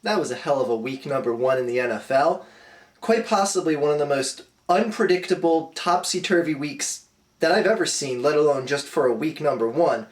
That was a hell of a week number one in the NFL. Quite possibly one of the most unpredictable, topsy-turvy weeks that I've ever seen, let alone just for a week number one.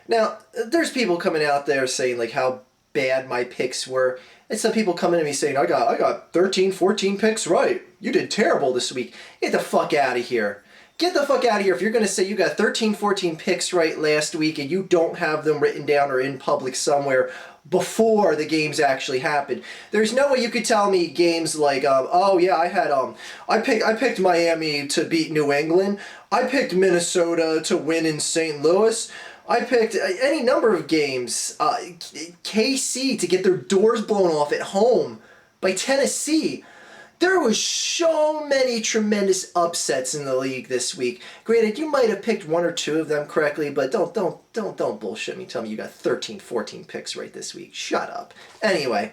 Now, there's people coming out there saying like how bad my picks were. And some people coming to me saying, I got 13, 14 picks right. You did terrible this week. Get the fuck out of here. Get the fuck out of here if you're going to say you got 13, 14 picks right last week and you don't have them written down or in public somewhere before the games actually happened. There's no way you could tell me games like, oh yeah, I picked Miami to beat New England. I picked Minnesota to win in St. Louis. I picked any number of games. KC to get their doors blown off at home by Tennessee. There was so many tremendous upsets in the league this week. Granted, you might have picked one or two of them correctly, but don't bullshit me. Tell me you got 13, 14 picks right this week. Shut up. Anyway,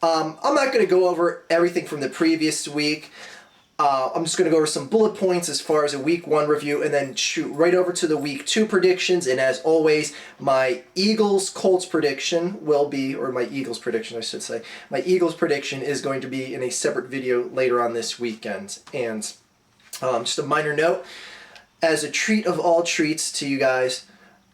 I'm not going to go over everything from the previous week. I'm just going to go over some bullet points as far as a week one review and then shoot right over to the week two predictions. And as always, my Eagles-Colts prediction will be, or my Eagles prediction I should say, my Eagles prediction is going to be in a separate video later on this weekend. And just a minor note, as a treat of all treats to you guys,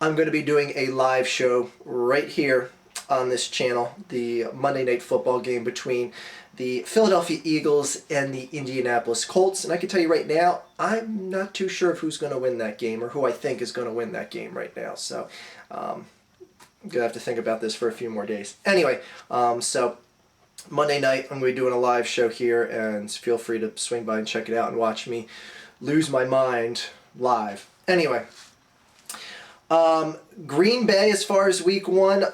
I'm going to be doing a live show right here on this channel, the Monday Night Football game between the Philadelphia Eagles and the Indianapolis Colts. And I can tell you right now, I'm not too sure of who's going to win that game or who I think is going to win that game right now. So I'm going to have to think about this for a few more days. Anyway, so Monday night, I'm going to be doing a live show here, and feel free to swing by and check it out and watch me lose my mind live. Anyway, Green Bay as far as week one,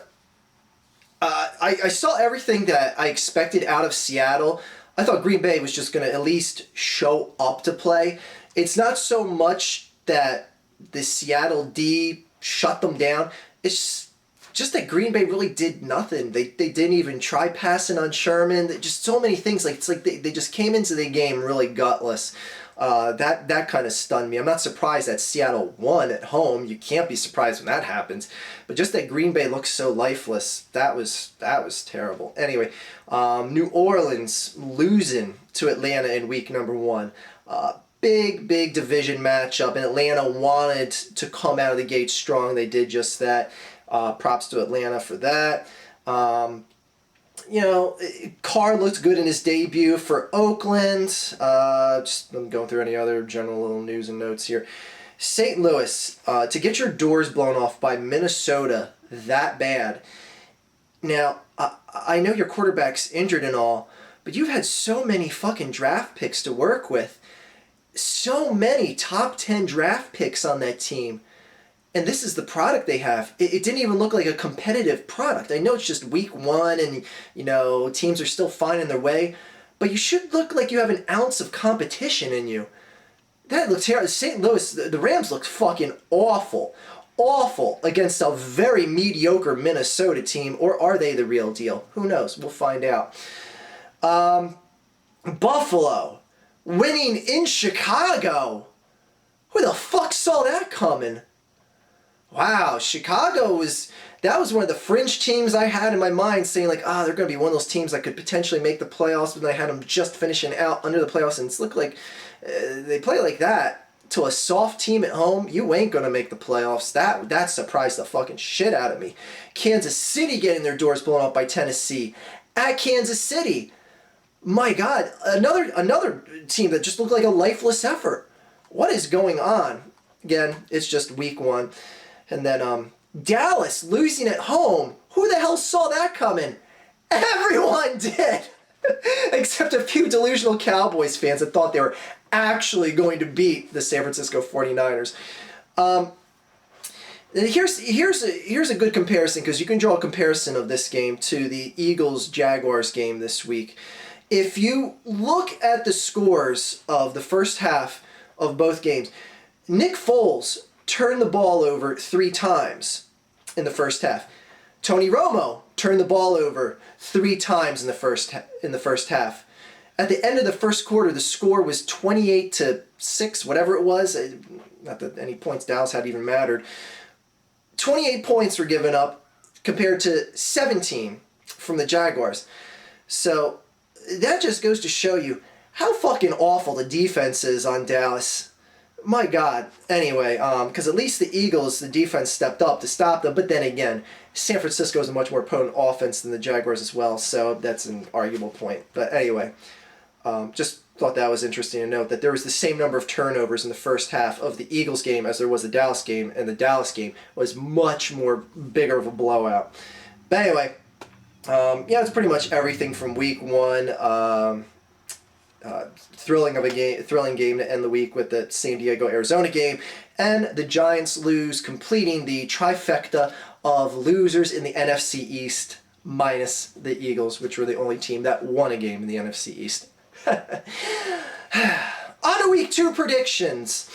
I saw everything that I expected out of Seattle. I thought Green Bay was just going to at least show up to play. It's not so much that the Seattle D shut them down. It's just that Green Bay really did nothing. They didn't even try passing on Sherman. Just so many things. Like it's like they just came into the game really gutless. That kind of stunned me. I'm not surprised that Seattle won at home. You can't be surprised when that happens. But just that Green Bay looks so lifeless, that was terrible. Anyway, New Orleans losing to Atlanta in week number one. Big division matchup, and Atlanta wanted to come out of the gate strong. They did just that. Props to Atlanta for that. You know, Carr looked good in his debut for Oakland. Just I'm going through any other general little news and notes here. St. Louis, to get your doors blown off by Minnesota that bad. Now, I know your quarterback's injured and all, but you've had so many fucking draft picks to work with. So many top 10 draft picks on that team. And this is the product they have. It didn't even look like a competitive product. I know it's just week one and, you know, teams are still finding their way. But you should look like you have an ounce of competition in you. That looks terrible. St. Louis, the Rams looked fucking awful. Awful against a very mediocre Minnesota team. Or are they the real deal? Who knows? We'll find out. Buffalo winning in Chicago. Who the fuck saw that coming? Wow, Chicago that was one of the fringe teams I had in my mind saying like, they're going to be one of those teams that could potentially make the playoffs, but I had them just finishing out under the playoffs, and it's looked like they play like that to a soft team at home. You ain't going to make the playoffs. That surprised the fucking shit out of me. Kansas City getting their doors blown up by Tennessee at Kansas City. My God, another team that just looked like a lifeless effort. What is going on? Again, it's just week one. And then Dallas losing at home. Who the hell saw that coming? Everyone did! Except a few delusional Cowboys fans that thought they were actually going to beat the San Francisco 49ers. Here's a good comparison, because you can draw a comparison of this game to the Eagles-Jaguars game this week. If you look at the scores of the first half of both games, Nick Foles turned the ball over 3 times in the first half. Tony Romo turned the ball over 3 times in the first half. At the end of the first quarter, the score was 28-6, whatever it was. Not that any points Dallas had even mattered. 28 points were given up compared to 17 from the Jaguars. So that just goes to show you how fucking awful the defense is on Dallas. My God. Anyway, because at least the Eagles, the defense stepped up to stop them. But then again, San Francisco is a much more potent offense than the Jaguars as well, so that's an arguable point. But anyway, just thought that was interesting to note that there was the same number of turnovers in the first half of the Eagles game as there was the Dallas game, and the Dallas game was much more bigger of a blowout. But anyway, yeah, it's pretty much everything from week one. Thrilling game to end the week with the San Diego Arizona game, and the Giants lose, completing the trifecta of losers in the NFC East, minus the Eagles, which were the only team that won a game in the NFC East. On to week 2 predictions.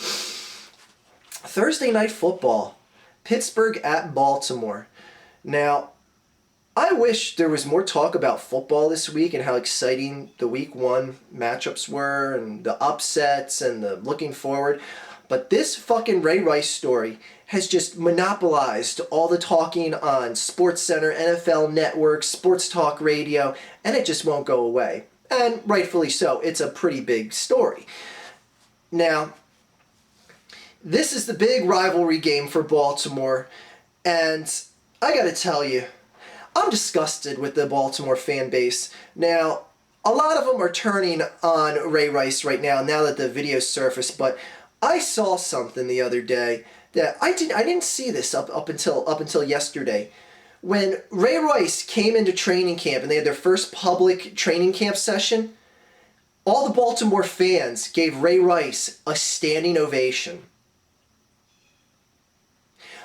Thursday night football, Pittsburgh at Baltimore. Now, I wish there was more talk about football this week and how exciting the week 1 matchups were and the upsets and the looking forward. But this fucking Ray Rice story has just monopolized all the talking on SportsCenter, NFL Network, Sports Talk Radio, and it just won't go away. And rightfully so. It's a pretty big story. Now, this is the big rivalry game for Baltimore, and I gotta tell you, I'm disgusted with the Baltimore fan base. Now, a lot of them are turning on Ray Rice right now that the videos surfaced, but I saw something the other day that I didn't see this up until yesterday. When Ray Rice came into training camp and they had their first public training camp session, all the Baltimore fans gave Ray Rice a standing ovation.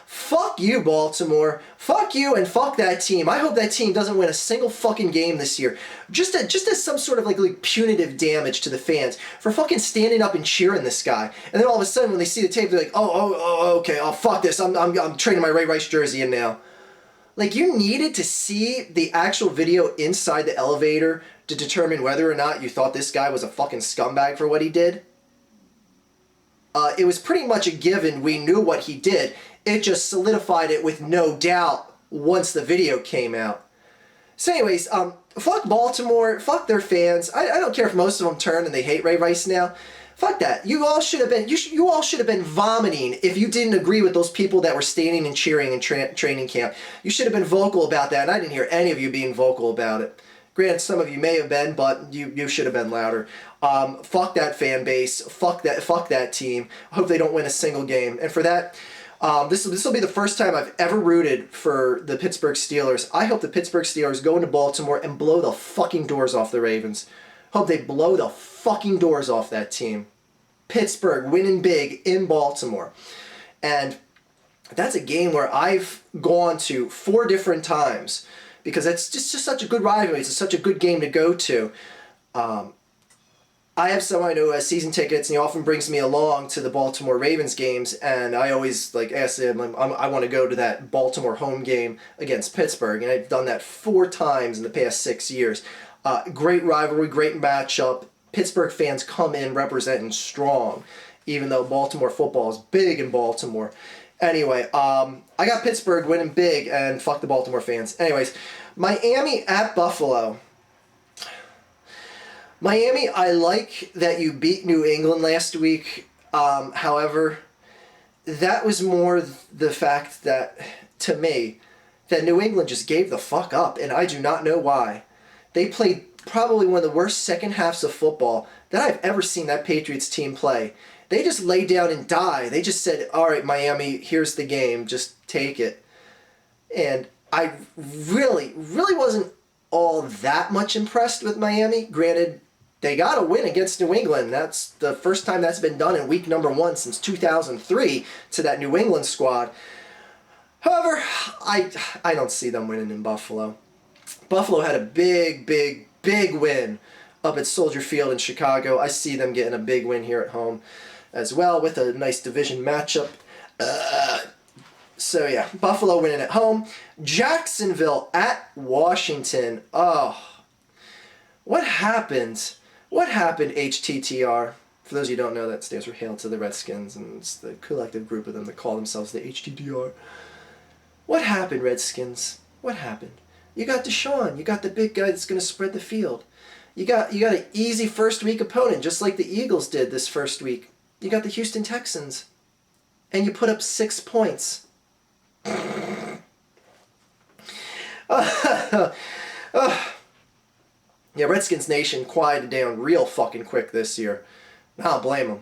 Fuck you, Baltimore. Fuck you and fuck that team. I hope that team doesn't win a single fucking game this year. Just as some sort of like punitive damage to the fans for fucking standing up and cheering this guy. And then all of a sudden when they see the tape, they're like, okay, fuck this. I'm trading my Ray Rice jersey in now. Like, you needed to see the actual video inside the elevator to determine whether or not you thought this guy was a fucking scumbag for what he did. It was pretty much a given. We knew what he did. It just solidified it with no doubt once the video came out. So anyways, fuck Baltimore, fuck their fans. I don't care if most of them turn and they hate Ray Rice now. Fuck that. You all should have been vomiting if you didn't agree with those people that were standing and cheering in training camp. You should have been vocal about that, and I didn't hear any of you being vocal about it. Granted, some of you may have been, but you should have been louder. Fuck that fan base. Fuck that team. I hope they don't win a single game. And for that, this will be the first time I've ever rooted for the Pittsburgh Steelers. I hope the Pittsburgh Steelers go into Baltimore and blow the fucking doors off the Ravens. Hope they blow the fucking doors off that team. Pittsburgh winning big in Baltimore. And that's a game where I've gone to 4 different times because it's just such a good rivalry. It's such a good game to go to. I have someone who has season tickets, and he often brings me along to the Baltimore Ravens games, and I always ask him, I want to go to that Baltimore home game against Pittsburgh, and I've done that 4 times in the past 6 years. Great rivalry, great matchup. Pittsburgh fans come in representing strong, even though Baltimore football is big in Baltimore. Anyway, I got Pittsburgh winning big, and fuck the Baltimore fans. Anyways, Miami at Buffalo. Miami, I like that you beat New England last week. However, that was more the fact that, to me, that New England just gave the fuck up, and I do not know why. They played probably one of the worst second halves of football that I've ever seen that Patriots team play. They just laid down and died. They just said, all right, Miami, here's the game. Just take it. And I really wasn't all that much impressed with Miami. Granted, they got a win against New England. That's the first time that's been done in week number 1 since 2003 to that New England squad. However, I don't see them winning in Buffalo. Buffalo had a big win up at Soldier Field in Chicago. I see them getting a big win here at home as well with a nice division matchup. So yeah, Buffalo winning at home. Jacksonville at Washington. Oh, what happened? What happened, HTTR? For those of you who don't know, that stands for Hail to the Redskins, and it's the collective group of them that call themselves the HTTR. What happened, Redskins? What happened? You got Deshaun. You got the big guy that's going to spread the field. You got an easy first week opponent, just like the Eagles did this first week. You got the Houston Texans. And you put up 6 points. Yeah, Redskins Nation quieted down real fucking quick this year. I don't blame them.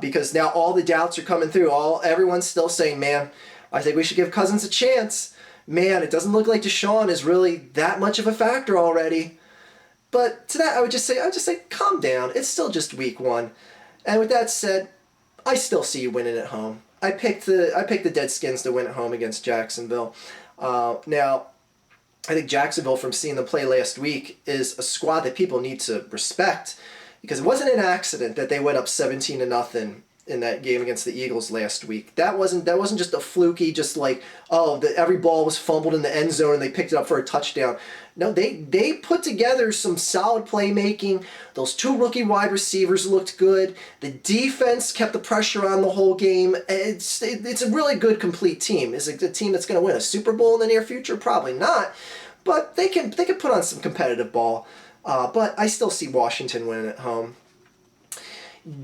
Because now all the doubts are coming through. Everyone's still saying, man, I think we should give Cousins a chance. Man, it doesn't look like Deshaun is really that much of a factor already. But to that, I would just say, calm down. It's still just week 1. And with that said, I still see you winning at home. I picked the Deadskins to win at home against Jacksonville. Now, I think Jacksonville, from seeing them play last week, is a squad that people need to respect, because it wasn't an accident that they went up 17-0 in that game against the Eagles last week. That wasn't just a fluky, just like, every ball was fumbled in the end zone and they picked it up for a touchdown. No, they put together some solid playmaking. Those 2 rookie wide receivers looked good. The defense kept the pressure on the whole game. It's a really good, complete team. Is it a team that's going to win a Super Bowl in the near future? Probably not. But they can put on some competitive ball. But I still see Washington winning at home.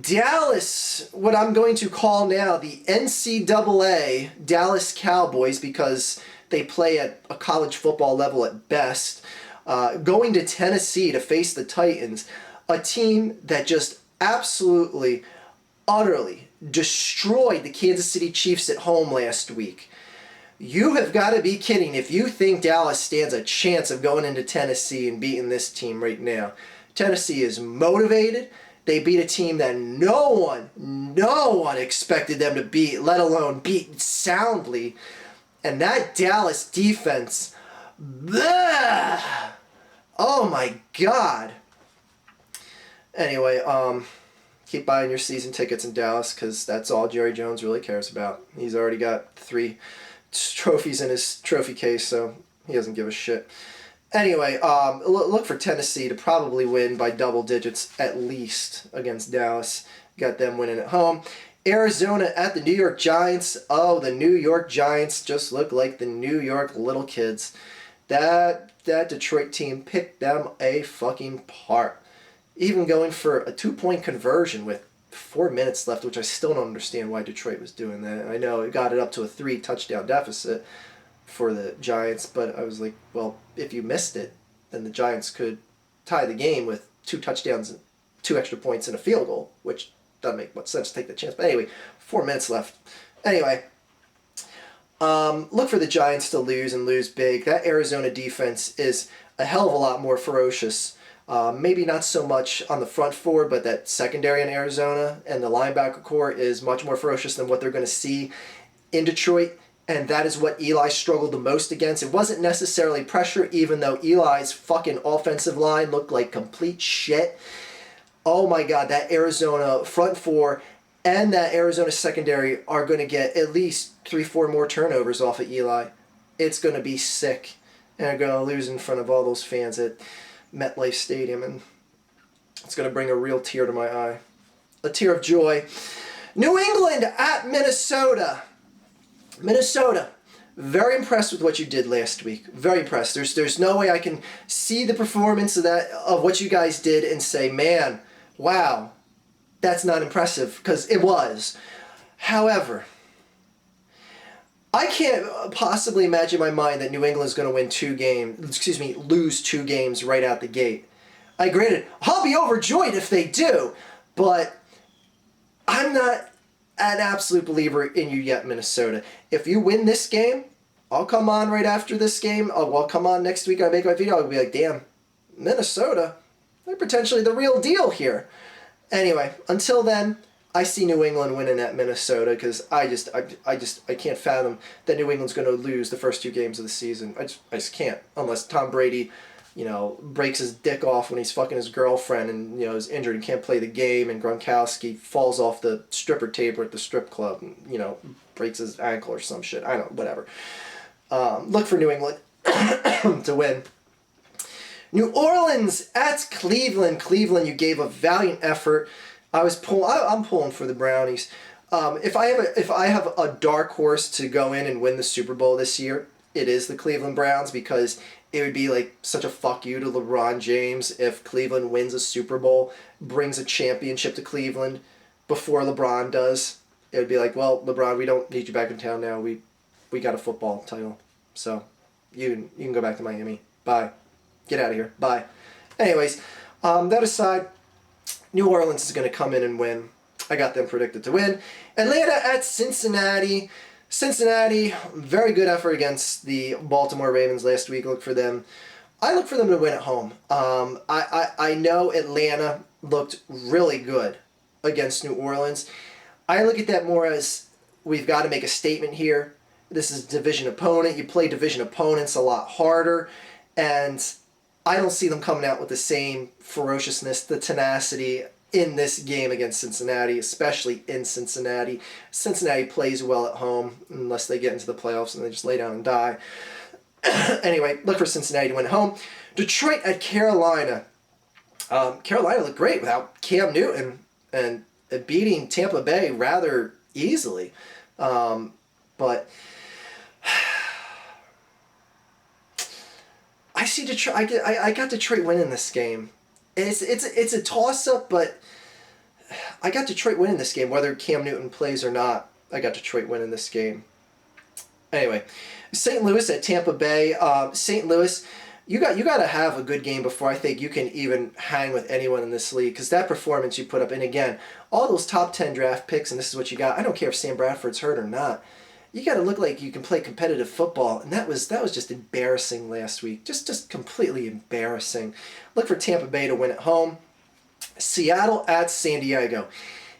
Dallas, what I'm going to call now the NCAA Dallas Cowboys, because they play at a college football level at best, going to Tennessee to face the Titans, a team that just absolutely, utterly destroyed the Kansas City Chiefs at home last week. You have got to be kidding if you think Dallas stands a chance of going into Tennessee and beating this team right now. Tennessee is motivated. They beat a team that no one expected them to beat, let alone beat soundly. And that Dallas defense, bleh, oh my God. Anyway, keep buying your season tickets in Dallas, because that's all Jerry Jones really cares about. He's already got 3 trophies in his trophy case, so he doesn't give a shit. Anyway, look for Tennessee to probably win by double digits at least against Dallas. Got them winning at home. Arizona at the New York Giants. Oh, the New York Giants just look like the New York little kids. That Detroit team picked them a fucking part. Even going for a 2-point conversion with 4 minutes left, which I still don't understand why Detroit was doing that. I know it got it up to a 3-touchdown deficit for the Giants, but I was like, well, if you missed it, then the Giants could tie the game with 2 touchdowns and 2 extra points and a field goal, which doesn't make much sense to take the chance. But anyway, 4 minutes left. Anyway, look for the Giants to lose and lose big. That Arizona defense is a hell of a lot more ferocious. Maybe not so much on the front 4, but that secondary in Arizona and the linebacker core is much more ferocious than what they're going to see in Detroit. And that is what Eli struggled the most against. It wasn't necessarily pressure, even though Eli's fucking offensive line looked like complete shit. Oh my God, that Arizona front 4 and that Arizona secondary are going to get at least 3-4 more turnovers off of Eli. It's going to be sick. And they're going to lose in front of all those fans at MetLife Stadium. And it's going to bring a real tear to my eye. A tear of joy. New England at Minnesota. Minnesota, very impressed with what you did last week. Very impressed. There's no way I can see the performance of what you guys did and say, man, wow, that's not impressive, because it was. However, I can't possibly imagine in my mind that New England's going to lose 2 games right out the gate. Granted, I'll be overjoyed if they do, but I'm not an absolute believer in you yet, Minnesota. If you win this game, I'll come on right after this game. I'll come on next week. I'll make my video. I'll be like, damn, Minnesota, they're potentially the real deal here. Anyway, until then, I see New England winning at Minnesota, because I can't fathom that New England's going to lose the first 2 games of the season. I just can't, unless Tom Brady, breaks his dick off when he's fucking his girlfriend and, is injured and can't play the game, and Gronkowski falls off the stripper table at the strip club and, breaks his ankle or some shit. I don't know, whatever. Look for New England to win. New Orleans at Cleveland. Cleveland, you gave a valiant effort. I'm pulling for the Brownies. If I have a dark horse to go in and win the Super Bowl this year, it is the Cleveland Browns, because it would be like such a fuck you to LeBron James if Cleveland wins a Super Bowl, brings a championship to Cleveland before LeBron does. It would be like, well, LeBron, we don't need you back in town now. We got a football title, so you can go back to Miami. Bye. Get out of here. Bye. Anyways, that aside, New Orleans is going to come in and win. I got them predicted to win. Atlanta at Cincinnati. Cincinnati, very good effort against the Baltimore Ravens last week. Look for them. I look for them to win at home. I know Atlanta looked really good against New Orleans. I look at that more as we've got to make a statement here. This is a division opponent. You play division opponents a lot harder, and I don't see them coming out with the same ferociousness, the tenacity in this game against Cincinnati, especially in Cincinnati. Cincinnati plays well at home unless they get into the playoffs and they just lay down and die. Anyway, look for Cincinnati to win at home. Detroit at Carolina. Carolina looked great without Cam Newton and beating Tampa Bay rather easily. But I see Detroit. I got Detroit winning this game. It's a toss up, but I got Detroit winning this game whether Cam Newton plays or not. I got Detroit winning this game. Anyway, St. Louis at Tampa Bay. St. Louis, you got to have a good game before I think you can even hang with anyone in this league, because that performance you put up, and again, all those top 10 draft picks, and this is what you got. I don't care if Sam Bradford's hurt or not. You got to look like you can play competitive football, and that was just embarrassing last week. Just completely embarrassing. Look for Tampa Bay to win at home. Seattle at San Diego.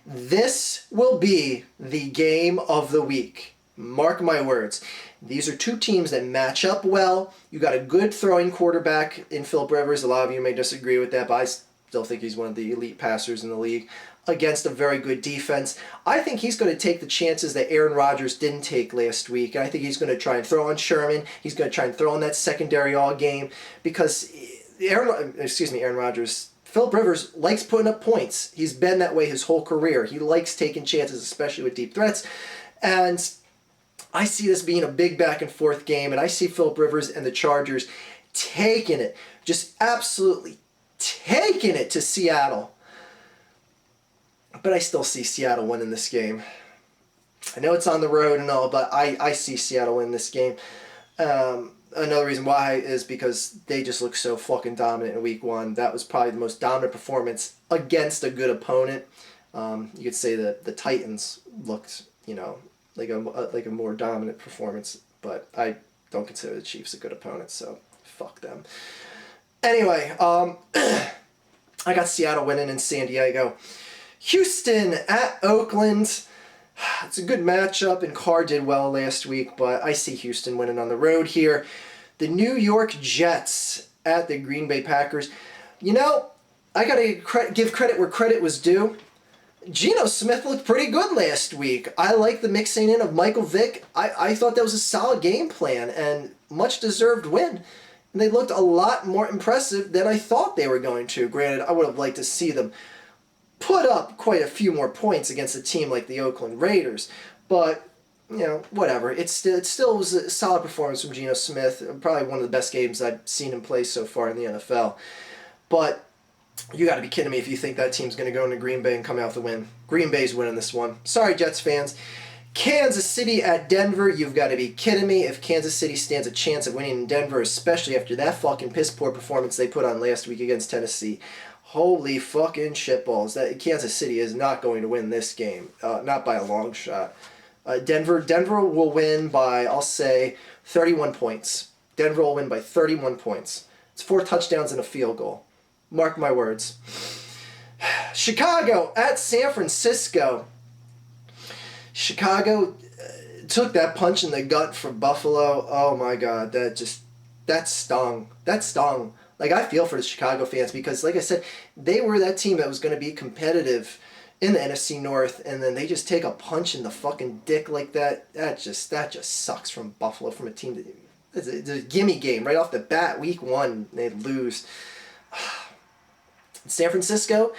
This will be the game of the week. Mark my words. These are two teams that match up well. You got a good throwing quarterback in Philip Rivers. A lot of you may disagree with that, but I still think he's one of the elite passers in the league, against a very good defense. I think he's going to take the chances that Aaron Rodgers didn't take last week. I think he's going to try and throw on Sherman. He's going to try and throw on that secondary all game, because Aaron Rodgers, Philip Rivers likes putting up points. He's been that way his whole career. He likes taking chances, especially with deep threats. And I see this being a big back and forth game, and I see Philip Rivers and the Chargers taking it, just absolutely taking it to Seattle. But I still see Seattle winning this game. I know it's on the road and all, but I see Seattle win this game. Another reason why is because they just look so fucking dominant in week one. That was probably the most dominant performance against a good opponent. You could say that the Titans looked, like a more dominant performance, but I don't consider the Chiefs a good opponent, so fuck them. Anyway, I got Seattle winning in San Diego. Houston at Oakland. It's a good matchup, and Carr did well last week, but I see Houston winning on the road here. The New York Jets at the Green Bay Packers. I got to give credit where credit was due. Geno Smith looked pretty good last week. I like the mixing in of Michael Vick. I thought that was a solid game plan and much deserved win. And they looked a lot more impressive than I thought they were going to. Granted, I would have liked to see them put up quite a few more points against a team like the Oakland Raiders. But, whatever. It still was a solid performance from Geno Smith. Probably one of the best games I've seen him play so far in the NFL. But you got to be kidding me if you think that team's going to go into Green Bay and come out with a win. Green Bay's winning this one. Sorry, Jets fans. Kansas City at Denver. You've got to be kidding me if Kansas City stands a chance of winning in Denver, especially after that fucking piss-poor performance they put on last week against Tennessee. Holy fucking shitballs. That Kansas City is not going to win this game. Not by a long shot. Denver will win by, I'll say, 31 points. Denver will win by 31 points. It's 4 touchdowns and a field goal. Mark my words. Chicago at San Francisco. Chicago took that punch in the gut from Buffalo. Oh my God, that stung. That stung. Like, I feel for the Chicago fans because, like I said, they were that team that was going to be competitive in the NFC North, and then they just take a punch in the fucking dick like that. That just sucks from Buffalo, from a team that it's a gimme game right off the bat. Week 1, they lose. San Francisco,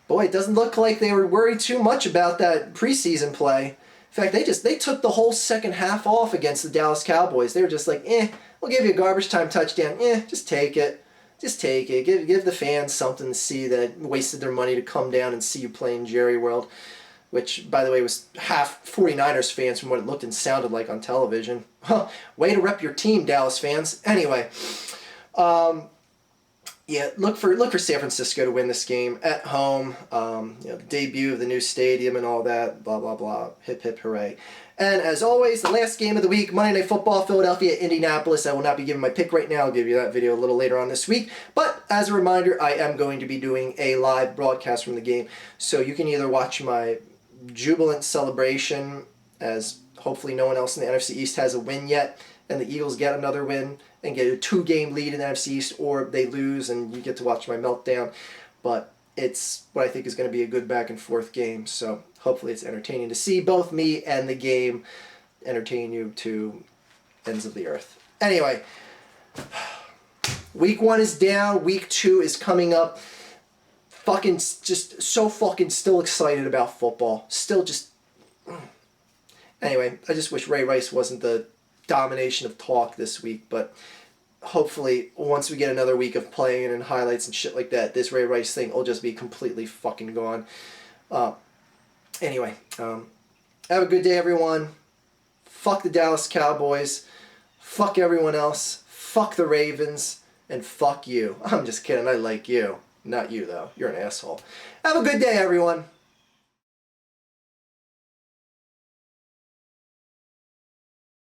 boy, it doesn't look like they were worried too much about that preseason play. In fact, they took the whole second half off against the Dallas Cowboys. They were just like, we'll give you a garbage time touchdown. Just take it. Just take it. Give the fans something to see that wasted their money to come down and see you play in Jerry World, which, by the way, was half 49ers fans from what it looked and sounded like on television. Way to rep your team, Dallas fans. Anyway, look for San Francisco to win this game at home. The debut of the new stadium and all that. Blah blah blah. Hip hip hooray! And as always, the last game of the week, Monday Night Football, Philadelphia, Indianapolis. I will not be giving my pick right now. I'll give you that video a little later on this week. But as a reminder, I am going to be doing a live broadcast from the game, so you can either watch my jubilant celebration, as hopefully no one else in the NFC East has a win yet, and the Eagles get another win and get a 2-game lead in the NFC East, or they lose and you get to watch my meltdown. But it's what I think is going to be a good back and forth game, so hopefully it's entertaining to see. Both me and the game entertain you to ends of the earth. Anyway, week 1 is down, week 2 is coming up. Fucking just so fucking still excited about football. Still just... Anyway, I just wish Ray Rice wasn't the domination of talk this week, but hopefully once we get another week of playing and highlights and shit like that, this Ray Rice thing will just be completely fucking gone. Anyway, have a good day, everyone. Fuck the Dallas Cowboys. Fuck everyone else. Fuck the Ravens. And fuck you. I'm just kidding. I like you. Not you, though. You're an asshole. Have a good day, everyone.